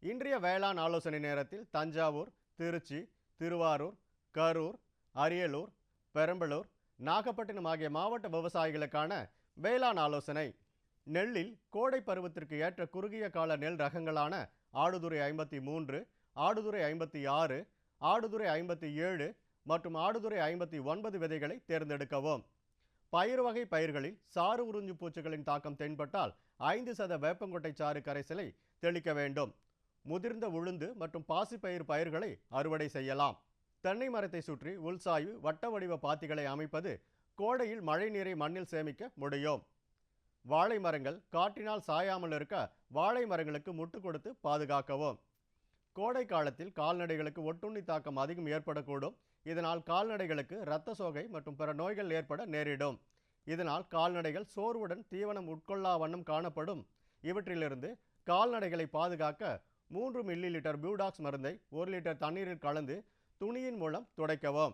இன்றைய வேளாண் ஆலோசனை நேரத்தில் தஞ்சாவூர், திருச்சி, திருவாரூர், கரூர், அரியலூர், பெரம்பலூர், நாகப்பட்டினம் ஆகிய மாவட்ட விவசாயிகளுக்கான வேளாண் ஆலோசனை. நெல்லில் கோடை பருவத்திற்கு ஏற்ற குறுகிய கால நெல் ரகங்களான ஆடுதுறை 53, ஆடுதுறை 56, ஆடுதுறை 57 மற்றும் ஆடுதுறை 59 விதைகளை தேர்ந்தெடுக்கவும். பயிர் வகை பயிர்களில் சாறு உறிஞ்சு பூச்சிகளின் தாக்கம் தென்பட்டால் 5% வேப்பங்கொட்டை சாறு கரைசலை தெளிக்க வேண்டும். முதிர்ந்த உளுந்து மற்றும் பாசிப்பயிர் பயிர்களை அறுவடை செய்யலாம். தென்னை மரத்தை சுற்றி உள்சாய்வு வட்ட வடிவ பாத்திகளை அமைப்பது கோடையில் மழை நீரை மண்ணில் சேமிக்க முடியும். வாழை மரங்கள் காற்றினால் சாயாமல் இருக்க வாழை மரங்களுக்கு முட்டு கொடுத்து பாதுகாக்கவும். கோடை காலத்தில் கால்நடைகளுக்கு ஒட்டுண்ணி தாக்கம் அதிகம் ஏற்படக்கூடும். இதனால் கால்நடைகளுக்கு இரத்த சோகை மற்றும் பிற நோய்கள் ஏற்பட நேரிடும். இதனால் கால்நடைகள் சோர்வுடன் தீவனம் உட்கொள்ளா வண்ணம் காணப்படும். இவற்றிலிருந்து கால்நடைகளை பாதுகாக்க 3 மில்லி லிட்டர் பியூடாக்ஸ் மருந்தை 1 லிட்டர் தண்ணீரில் கலந்து துணியின் மூலம் துடைக்கவும்.